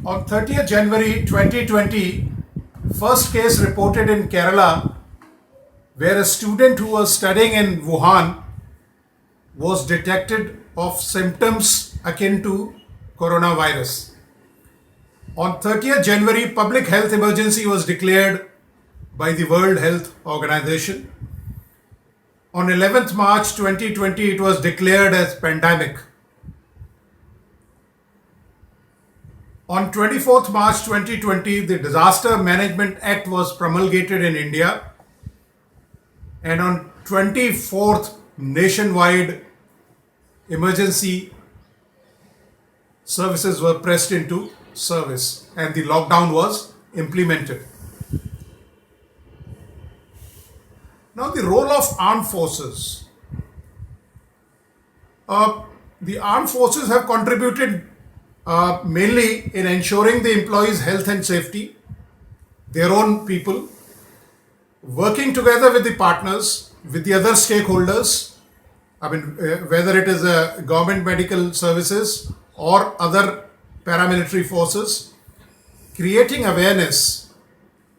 On 30th January 2020, first case reported in Kerala where a student who was studying in Wuhan was detected of symptoms akin to coronavirus. On 30th January, public health emergency was declared by the World Health Organization. On 11th March 2020, it was declared as pandemic. On 24th March 2020, the Disaster Management Act was promulgated in India, and on 24th, nationwide emergency services were pressed into service and the lockdown was implemented. Now, the role of armed forces. The armed forces have contributed mainly in ensuring the employees' health and safety, their own people, working together with the partners, with the other stakeholders, whether it is government medical services or other paramilitary forces, creating awareness.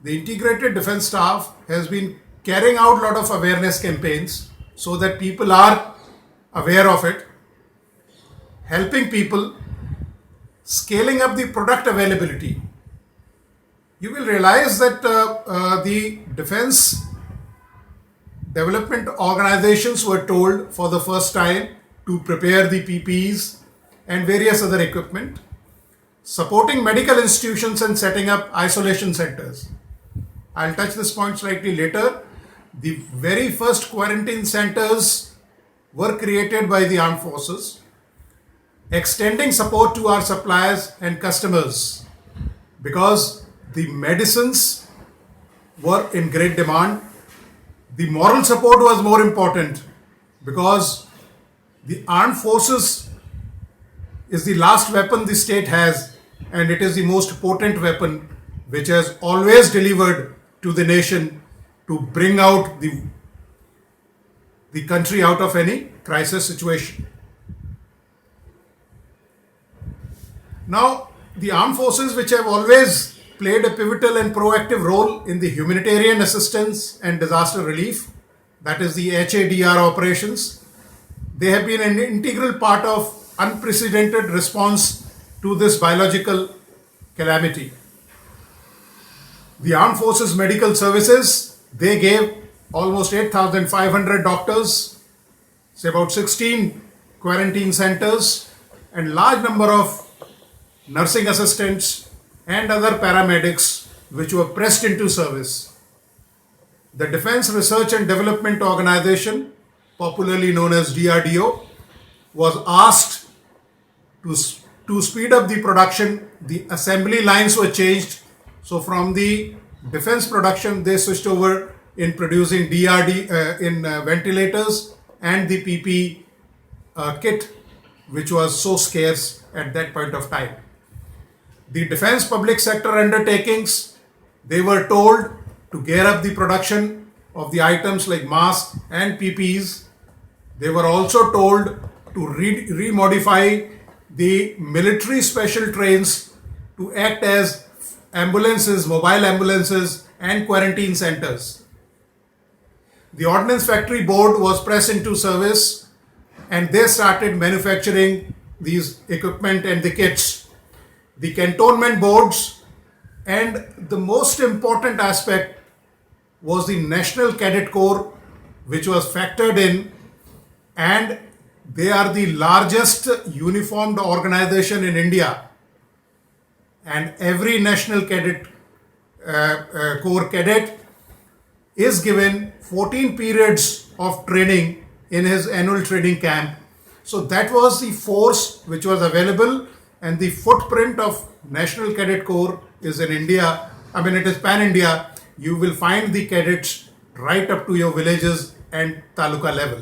The Integrated Defence Staff has been carrying out a lot of awareness campaigns so that people are aware of it, helping people, scaling up the product availability. You will realize that the defense development organizations were told for the first time to prepare the PPEs and various other equipment, supporting medical institutions and setting up isolation centers. I'll touch this point slightly later. The very first quarantine centers were created by the armed forces, extending support to our suppliers and customers because the medicines were in great demand. The moral support was more important because the armed forces is the last weapon the state has, and it is the most potent weapon which has always delivered to the nation to bring out the country out of any crisis situation. Now, the armed forces, which have always played a pivotal and proactive role in the humanitarian assistance and disaster relief, that is the HADR operations, they have been an integral part of unprecedented response to this biological calamity. The Armed Forces Medical Services, they gave almost 8,500 doctors, say about 16 quarantine centers, and large number of nursing assistants and other paramedics which were pressed into service. The Defense Research and Development Organization, popularly known as DRDO, was asked to speed up the production. The assembly lines were changed. So from the defense production, they switched over in producing ventilators and the PP kit, which was so scarce at that point of time. The defense public sector undertakings, they were told to gear up the production of the items like masks and PPEs. They were also told to remodify the military special trains to act as ambulances, mobile ambulances, and quarantine centers. The Ordnance Factory Board was pressed into service and they started manufacturing these equipment and the kits. The cantonment boards, and the most important aspect was the National Cadet Corps, which was factored in, and they are the largest uniformed organization in India. And every National Cadet Corps cadet is given 14 periods of training in his annual training camp. So that was the force which was available, and the footprint of National Cadet Corps is in India. It is pan-India. You will find the cadets right up to your villages and taluka level.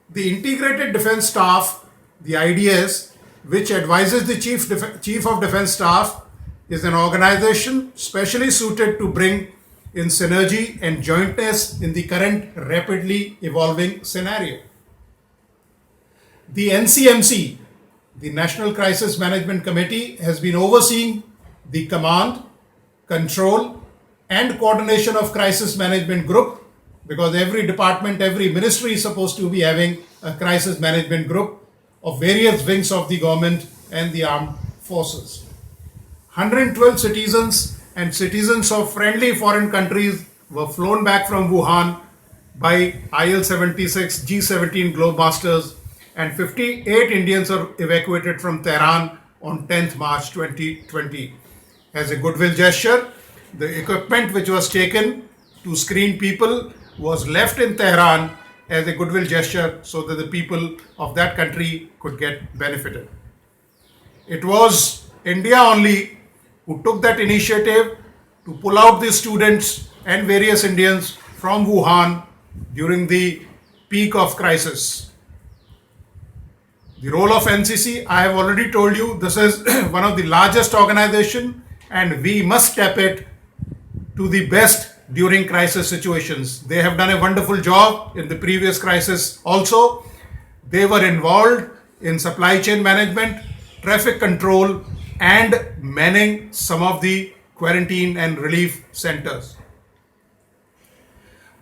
The Integrated Defence Staff, the IDS, which advises the Chief of Defence Staff, is an organization specially suited to bring in synergy and jointness in the current rapidly evolving scenario. The NCMC, the National Crisis Management Committee has been overseeing the command, control, and coordination of crisis management group, because every department, every ministry is supposed to be having a crisis management group of various wings of the government and the armed forces. 112 citizens and citizens of friendly foreign countries were flown back from Wuhan by IL-76 G-17 Globemasters, and 58 Indians are evacuated from Tehran on 10th March 2020. As a goodwill gesture, the equipment which was taken to screen people was left in Tehran as a goodwill gesture so that the people of that country could get benefited. It was India only who took that initiative to pull out the students and various Indians from Wuhan during the peak of crisis. The role of NCC, I have already told you, this is one of the largest organizations, and we must step it to the best during crisis situations. They have done a wonderful job in the previous crisis also. They were involved in supply chain management, traffic control, and manning some of the quarantine and relief centers.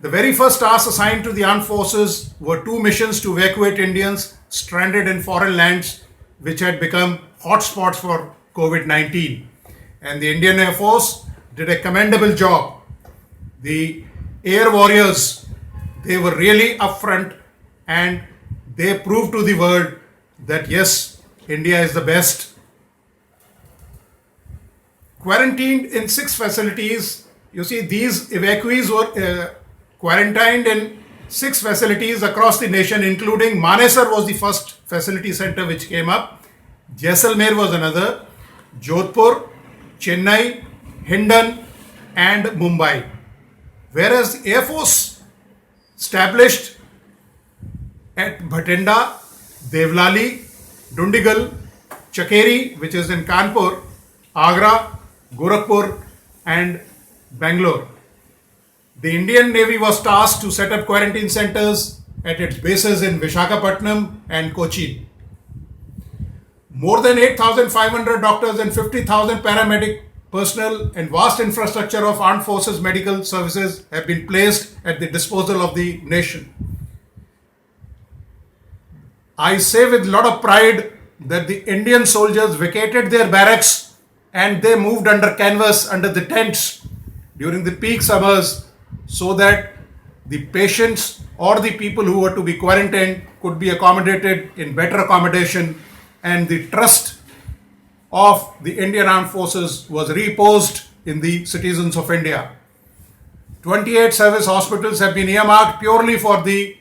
The very first task assigned to the armed forces were 2 missions to evacuate Indians stranded in foreign lands which had become hotspots for COVID-19. And the Indian Air Force did a commendable job. The air warriors, they were really upfront, and they proved to the world that yes, India is the best. Quarantined in 6 facilities. You see, these evacuees were quarantined in 6 facilities across the nation, including Manesar was the first facility center which came up. Jaisalmer was another. Jodhpur, Chennai, Hindon, and Mumbai. Whereas the Air Force established at Bhatinda, Devlali, Dundigal, Chakeri, which is in Kanpur, Agra, Gorakhpur, and Bangalore. The Indian Navy was tasked to set up quarantine centers at its bases in Visakhapatnam and Kochi. More than 8,500 doctors and 50,000 paramedic personnel and vast infrastructure of armed forces medical services have been placed at the disposal of the nation. I say with a lot of pride that the Indian soldiers vacated their barracks and they moved under canvas, under the tents during the peak summers, so that the patients or the people who were to be quarantined could be accommodated in better accommodation, and the trust of the Indian Armed Forces was reposed in the citizens of India. 28 service hospitals have been earmarked purely for the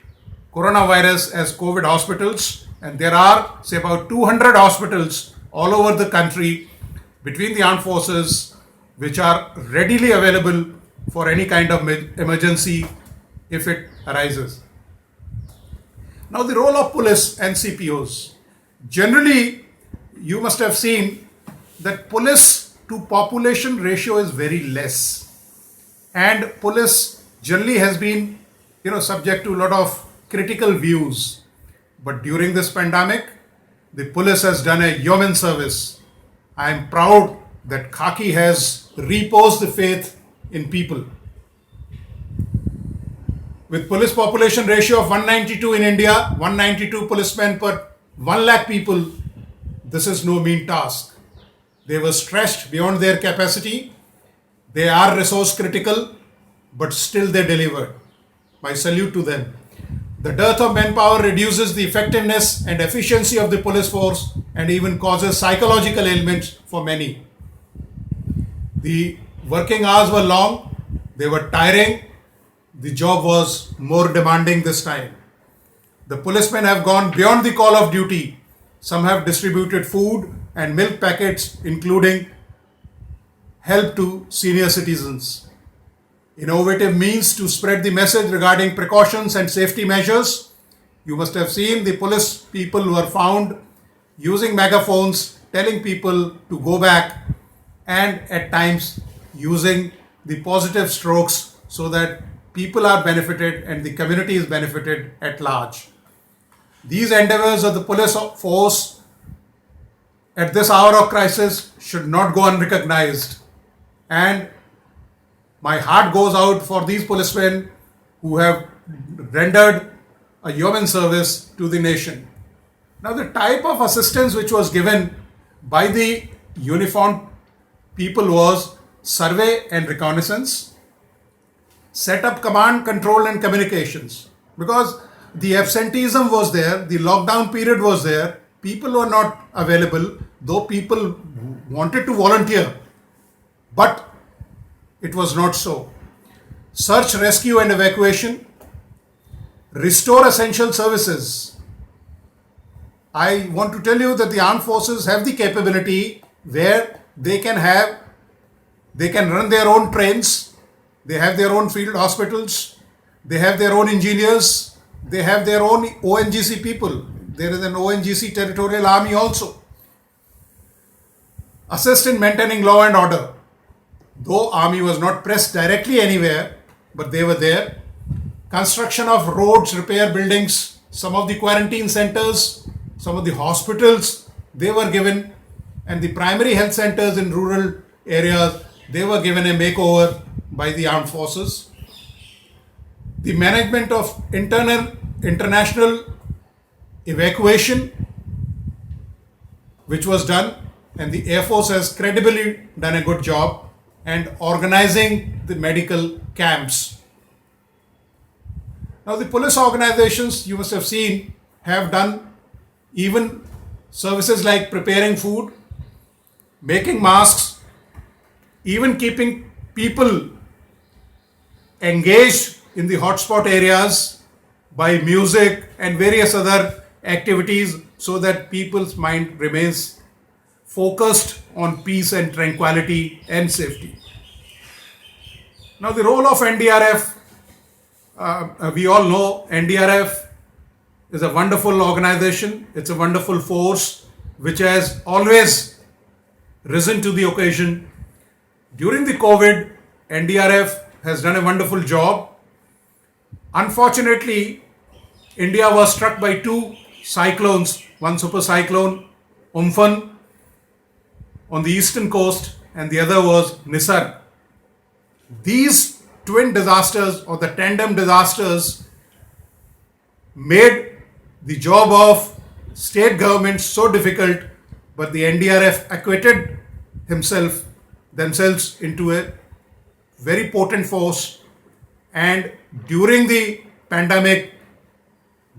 coronavirus as COVID hospitals, and there are, say, about 200 hospitals all over the country between the armed forces which are readily available for any kind of emergency if it arises. Now, the role of police and CPOs. Generally, you must have seen that police to population ratio is very less, and police generally has been, subject to a lot of critical views. But during this pandemic, the police has done a yeoman service. I am proud that Khaki has reposed the faith in people. With police population ratio of 192 in India, 192 policemen per 1 lakh people, this is no mean task. They were stretched beyond their capacity. They are resource critical, but still they delivered. My salute to them. The dearth of manpower reduces the effectiveness and efficiency of the police force and even causes psychological ailments for many. The working hours were long, they were tiring, the job was more demanding this time. The policemen have gone beyond the call of duty. Some have distributed food and milk packets, including help to senior citizens. Innovative means to spread the message regarding precautions and safety measures. You must have seen the police people who are found using megaphones, telling people to go back, and at times using the positive strokes so that people are benefited and the community is benefited at large. These endeavors of the police force at this hour of crisis should not go unrecognized. And my heart goes out for these policemen who have rendered a human service to the nation. Now, the type of assistance which was given by the uniformed people was survey and reconnaissance, set up command, control, and communications. Because the absenteeism was there, the lockdown period was there, people were not available, though people wanted to volunteer, but it was not so. Search, rescue, and evacuation, restore essential services. I want to tell you that the armed forces have the capability where they can run their own trains, they have their own field hospitals, they have their own engineers, they have their own ONGC people. There is an ONGC territorial army also. Assist in maintaining law and order. Though army was not pressed directly anywhere, but they were there. Construction of roads, repair buildings, some of the quarantine centers, some of the hospitals, they were given, and the primary health centers in rural areas, they were given a makeover by the armed forces. The management of international evacuation, which was done, and the Air Force has credibly done a good job, and organizing the medical camps. Now, the police organizations, you must have seen, have done even services like preparing food, making masks, even keeping people engaged in the hotspot areas by music and various other activities so that people's mind remains focused on peace and tranquility and safety. Now, the role of NDRF, we all know NDRF is a wonderful organization. It's a wonderful force which has always risen to the occasion. During the COVID, NDRF has done a wonderful job. Unfortunately, India was struck by two cyclones, one super cyclone, Umphan, on the eastern coast, and the other was Nisarg. These twin disasters or the tandem disasters made the job of state governments so difficult, but the NDRF acquitted themselves into a very potent force, and during the pandemic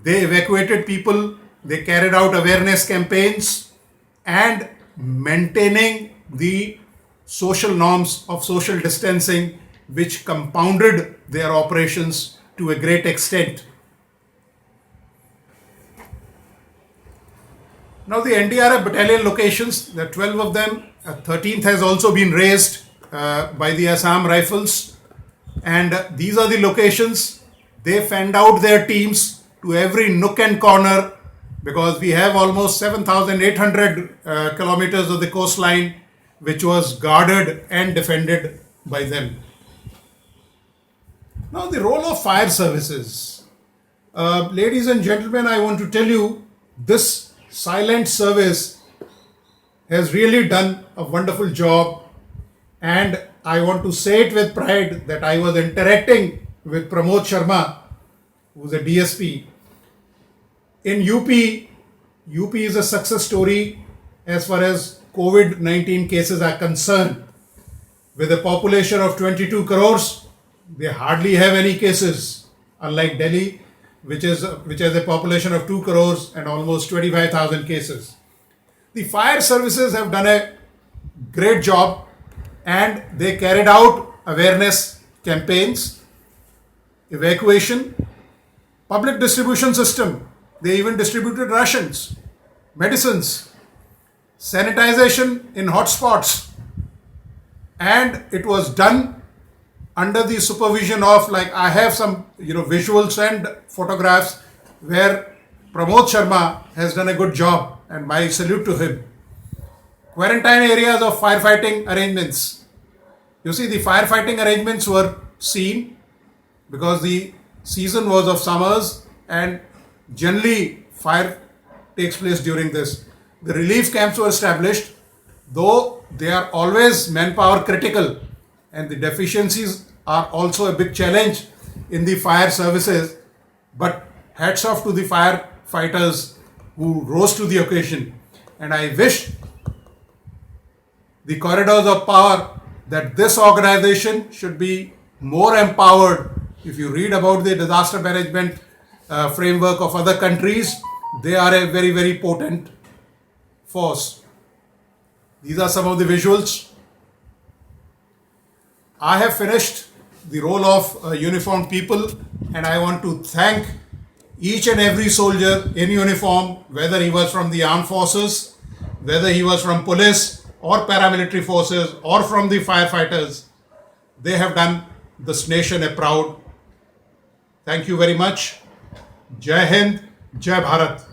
they evacuated people, they carried out awareness campaigns and maintaining the social norms of social distancing, which compounded their operations to a great extent. Now, the NDRF battalion locations, there are 12 of them. A 13th has also been raised by the Assam Rifles, and these are the locations. They fanned out their teams to every nook and corner, because we have almost 7,800 kilometers of the coastline which was guarded and defended by them. Now, the role of fire services. Ladies and gentlemen, I want to tell you, this silent service has really done a wonderful job, and I want to say it with pride that I was interacting with Pramod Sharma, who is a DSP. In UP is a success story as far as COVID-19 cases are concerned. With a population of 22 crores, they hardly have any cases, unlike Delhi, which has a population of 2 crores and almost 25,000 cases. The fire services have done a great job, and they carried out awareness campaigns, evacuation, public distribution system. They even distributed rations, medicines, sanitization in hotspots, and it was done under the supervision of, like, I have some visuals and photographs where Pramod Sharma has done a good job, and my salute to him. Quarantine areas of firefighting arrangements. You see, the firefighting arrangements were seen because the season was of summers, and generally fire takes place during this. the relief camps were established, though they are always manpower critical and the deficiencies are also a big challenge in the fire services. But hats off to the firefighters who rose to the occasion. And I wish the corridors of power that this organization should be more empowered. If you read about the disaster management framework of other countries, they are a very, very potent force. These are some of the visuals. I have finished the role of uniformed people, and I want to thank each and every soldier in uniform, whether he was from the armed forces, whether he was from police or paramilitary forces or from the firefighters. They have done this nation a proud. Thank you very much. Jai Hind, Jai Bharat.